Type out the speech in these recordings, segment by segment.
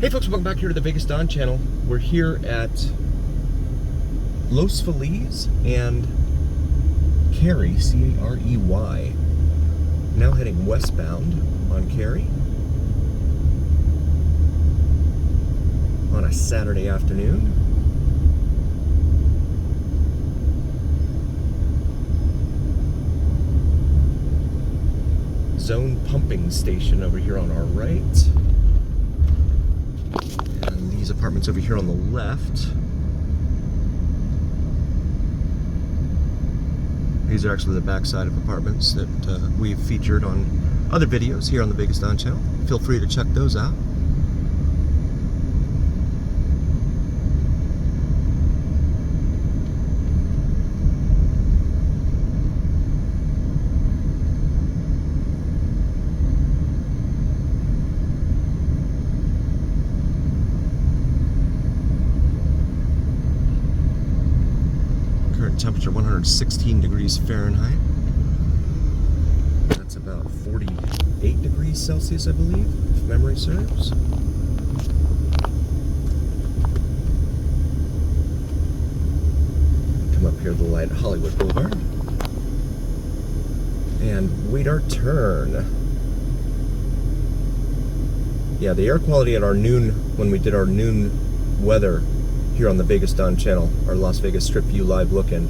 Hey folks, welcome back here to the Vegas Don channel. We're here at Los Feliz and Carey, C-A-R-E-Y. Now heading westbound on Carey on a Saturday afternoon. Zone pumping station over here on our right. And these apartments over here on the left. These are actually the backside of apartments that we've featured on other videos here on the Vegas Don channel. Feel free to check those out. Current temperature 116 degrees Fahrenheit. That's about 48 degrees Celsius, I believe, if memory serves. Come up here to the light at Hollywood Boulevard and wait our turn. Yeah, the air quality at our noon, when we did our noon weather here on the Vegas Don channel, our Las Vegas Strip View live look-in,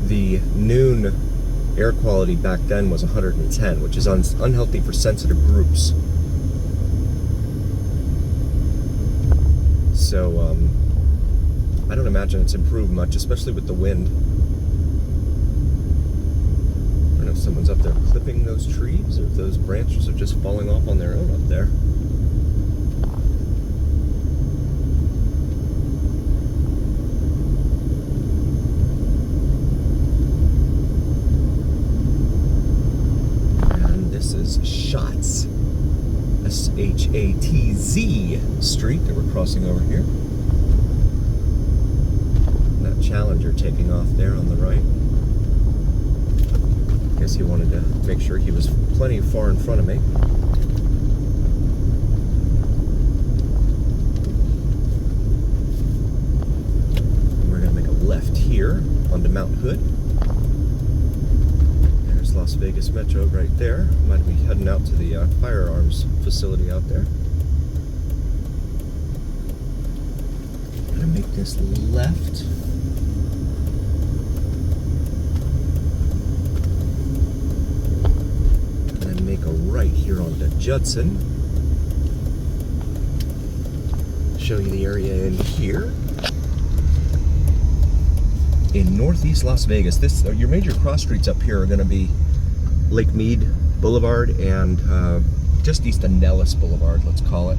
the noon air quality back then was 110, which is unhealthy for sensitive groups. So I don't imagine it's improved much, especially with the wind. I don't know if someone's up there clipping those trees or if those branches are just falling off on their own up there. Shots, S-H-A-T-Z Street that we're crossing over here. That Challenger taking off there on the right. Guess he wanted to make sure he was plenty far in front of me. We're going to make a left here onto Mount Hood. Las Vegas Metro right there. Might be heading out to the firearms facility out there. Gonna make this left. And then make a right here onto Judson. Show you the area in here. In northeast Las Vegas, your major cross streets up here are going to be Lake Mead Boulevard and just east of Nellis Boulevard, let's call it.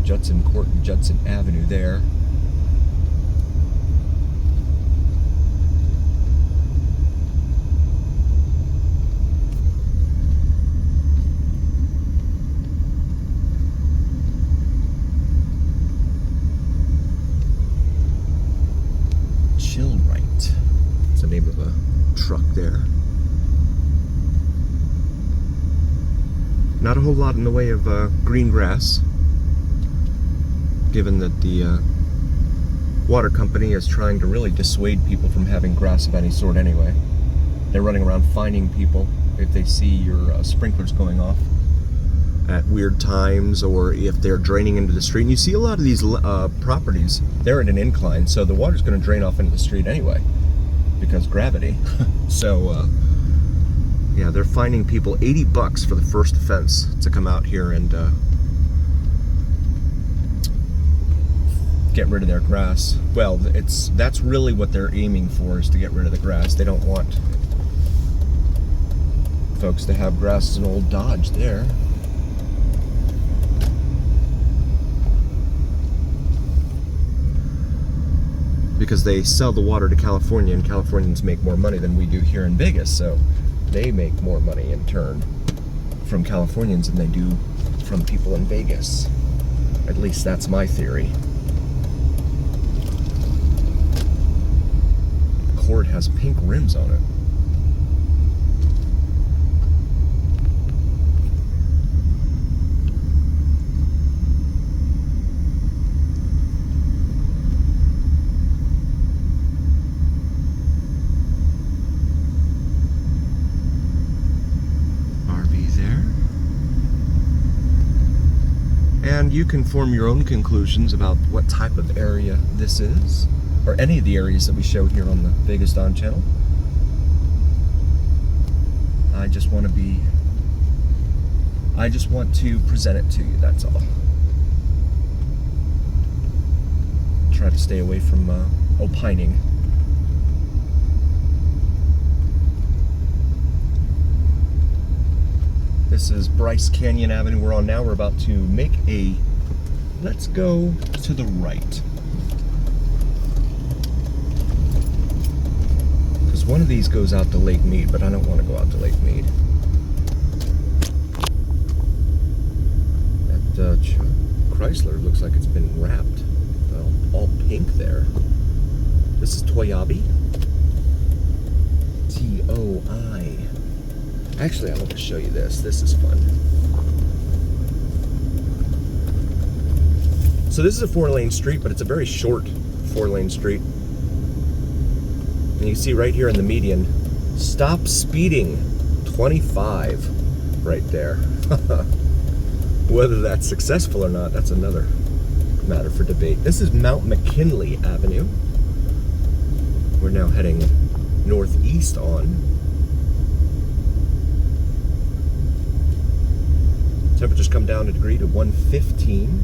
Judson Court and Judson Avenue there. Chill Right. That's the name of a truck there. Not a whole lot in the way of green grass, given that the water company is trying to really dissuade people from having grass of any sort anyway. They're running around fining people if they see your sprinklers going off at weird times, or if they're draining into the street. And you see a lot of these properties, they're at an incline, so the water's going to drain off into the street anyway, because gravity. So, yeah, they're fining people $80 for the first offense to come out here and get rid of their grass. Well, that's really what they're aiming for, is to get rid of the grass. They don't want folks to have grass as an old Dodge there. Because they sell the water to California, and Californians make more money than we do here in Vegas, so they make more money in turn from Californians than they do from people in Vegas. At least that's my theory. Accord has pink rims on it. And you can form your own conclusions about what type of area this is, or any of the areas that we show here on the Vegas Dawn channel. I just want to present it to you, that's all. Try to stay away from opining. This is Bryce Canyon Avenue we're on now. We're about to make a, let's go to the right. Because one of these goes out to Lake Mead, but I don't want to go out to Lake Mead. That Chrysler looks like it's been wrapped. Well, all pink there. This is Toyabe. T-O-I. Actually, I want to show you this. This is fun. So this is a 4-lane street, but it's a very short 4-lane street. And you can see right here in the median, stop speeding, 25 right there. Whether that's successful or not, that's another matter for debate. This is Mount McKinley Avenue. We're now heading northeast on. Temperatures come down a degree to 115.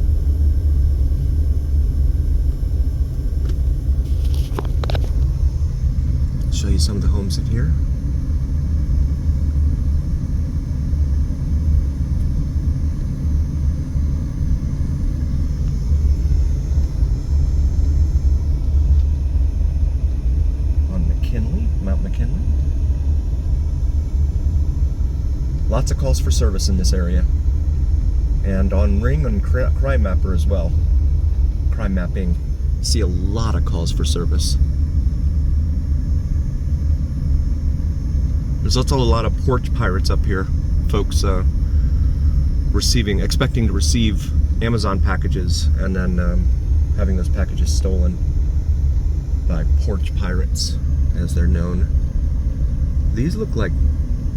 Show you some of the homes in here. On McKinley, Mount McKinley. Lots of calls for service in this area. And on Ring and Crime Mapper as well. Crime mapping, see a lot of calls for service. There's also a lot of porch pirates up here. Folks expecting to receive Amazon packages and then having those packages stolen by porch pirates, as they're known. These look like,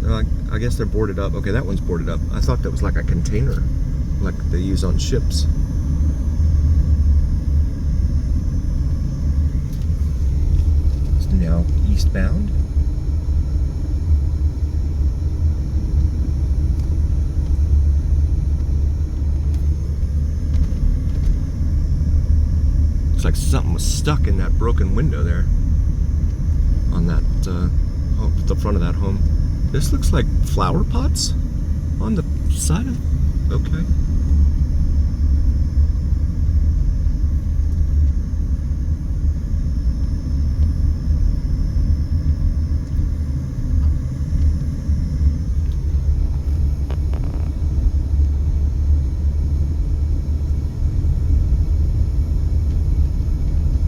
I guess they're boarded up. Okay, that one's boarded up. I thought that was like a container, like they use on ships. It's now eastbound. Looks like something was stuck in that broken window there on that the front of that home. This looks like flower pots on the side of, okay.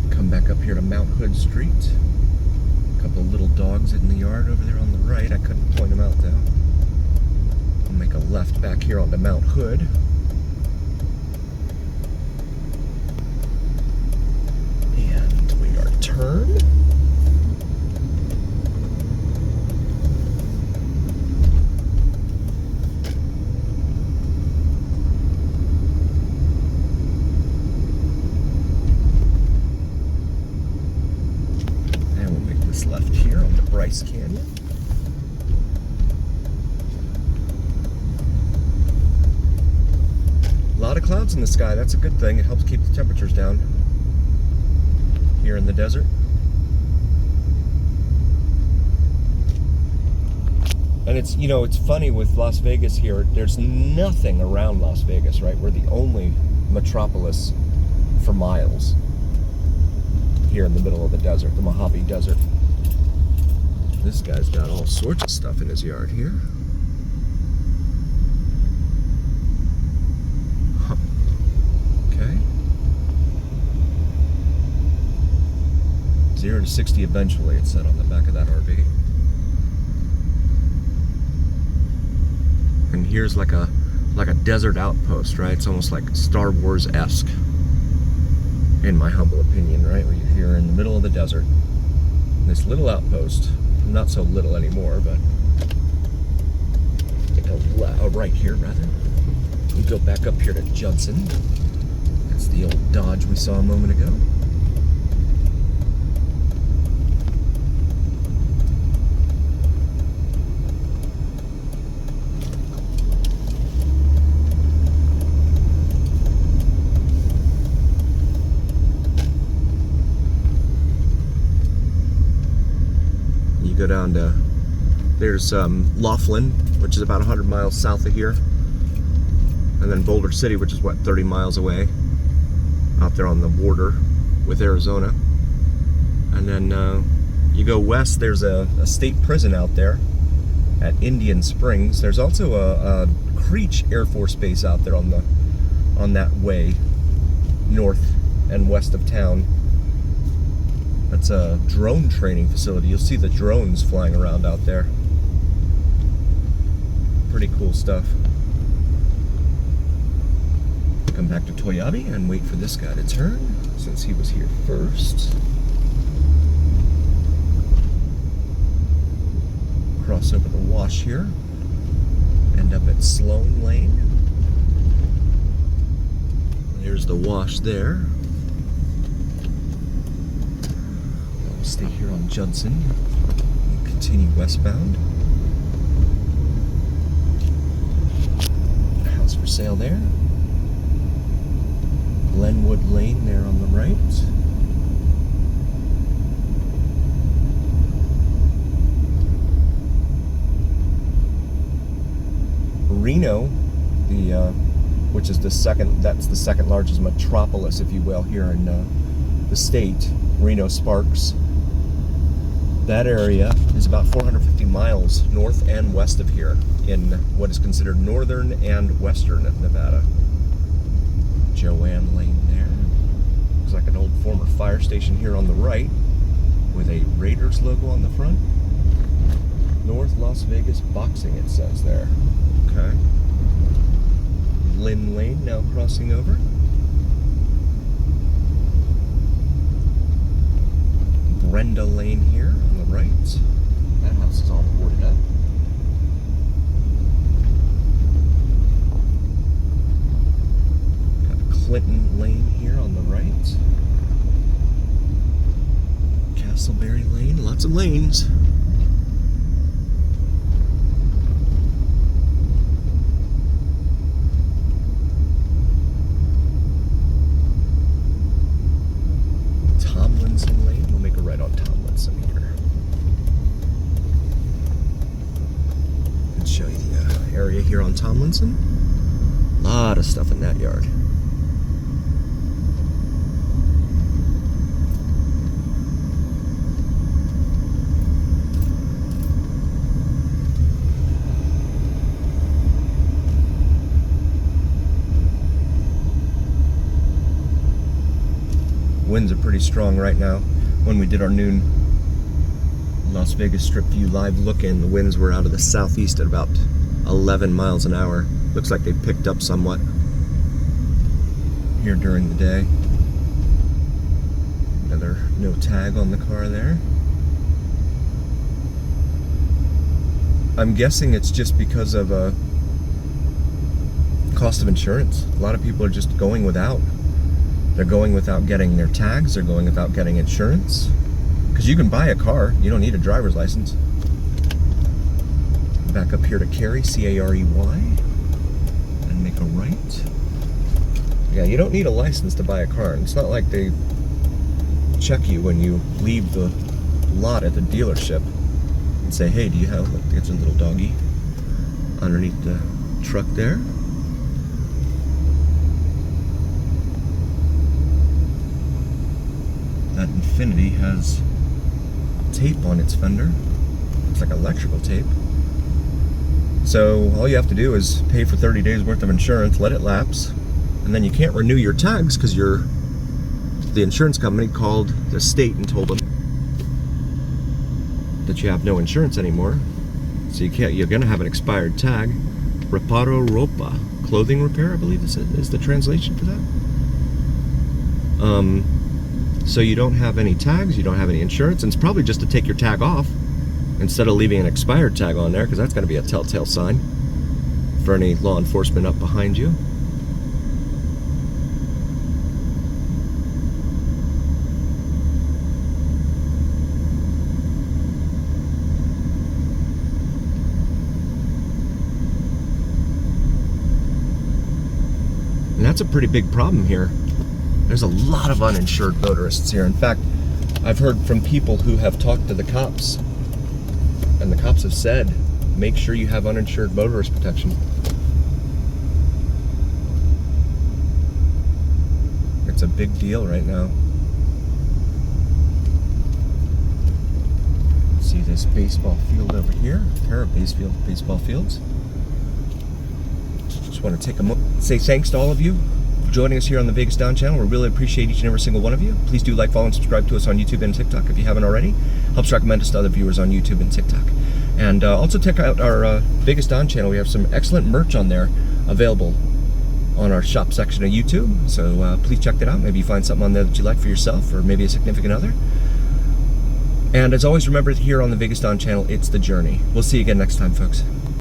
Come back up here to Mount Hood Street. A couple of little dogs in the yard over there on the right. I couldn't point them out though. I'll make a left back here onto Mount Hood. And we are turned. And we'll make this left here on the Bryce Canyon. A lot of clouds in the sky. That's a good thing. It helps keep the temperatures down here in the desert. And it's, you know, it's funny with Las Vegas here. There's nothing around Las Vegas, right? We're the only metropolis for miles here in the middle of the desert, the Mojave Desert. This guy's got all sorts of stuff in his yard here. Okay. 0 to 60 eventually, it said on the back of that RV. And here's like a desert outpost, right? It's almost like Star Wars-esque, in my humble opinion, right? Where you're here in the middle of the desert. This little outpost, not so little anymore, but take a right here rather. We go back up here to Judson. That's the old Dodge we saw a moment ago. You go down to, there's Laughlin, which is about 100 miles south of here. And then Boulder City, which is what, 30 miles away, out there on the border with Arizona. And then you go west, there's a state prison out there at Indian Springs. There's also a Creech Air Force Base out there on that way, north and west of town. That's a drone training facility. You'll see the drones flying around out there. Pretty cool stuff. Come back to Toyabe and wait for this guy to turn, since he was here first. Cross over the wash here. End up at Sloan Lane. There's the wash there. We'll stay here on Judson and continue westbound. House for sale there. Glenwood Lane there on the right. Reno, which is that's the second largest metropolis, if you will, here in the state, Reno Sparks. That area is about 450 miles north and west of here in what is considered northern and western Nevada. Joanne Lane there. Looks like an old former fire station here on the right with a Raiders logo on the front. North Las Vegas Boxing, it says there. Okay. Lynn Lane now crossing over. Brenda Lane here on the right. That house is all boarded up. Clinton Lane here on the right. Castleberry Lane, lots of lanes. Tomlinson Lane, we'll make a right on Tomlinson here. And show you the area here on Tomlinson. A lot of stuff in that yard. Winds are pretty strong right now. When we did our noon Las Vegas Strip View live look-in, the winds were out of the southeast at about 11 miles an hour. Looks like they picked up somewhat here during the day. Another no tag on the car there. I'm guessing it's just because of cost of insurance. A lot of people are just going without. They're going without getting their tags, they're going without getting insurance. Because you can buy a car, you don't need a driver's license. Back up here to Carey, C-A-R-E-Y, and make a right. Yeah, you don't need a license to buy a car. And it's not like they check you when you leave the lot at the dealership and say, hey, do you have, look, there's a little doggy underneath the truck there. That Infiniti has tape on its fender. It's like electrical tape. So all you have to do is pay for 30 days worth of insurance, let it lapse, and then you can't renew your tags because the insurance company called the state and told them that you have no insurance anymore. So you're gonna have an expired tag. Reparo ropa, clothing repair, I believe is the translation for that. So you don't have any tags, you don't have any insurance, and it's probably just to take your tag off instead of leaving an expired tag on there, because that's going to be a telltale sign. for any law enforcement up behind you. And that's a pretty big problem here. There's a lot of uninsured motorists here. In fact, I've heard from people who have talked to the cops, and the cops have said, make sure you have uninsured motorist protection. It's a big deal right now. See this baseball field over here, a pair of baseball fields. Just want to take a moment, say thanks to all of you for joining us here on the Vegas Don channel. We really appreciate each and every single one of you. Please do like, follow, and subscribe to us on YouTube and TikTok if you haven't already. Helps recommend us to other viewers on YouTube and TikTok. And also check out our Vegas Don channel. We have some excellent merch on there available on our shop section of YouTube. So please check that out. Maybe you find something on there that you like for yourself or maybe a significant other. And as always, remember here on the Vegas Don channel, it's the journey. We'll see you again next time, folks.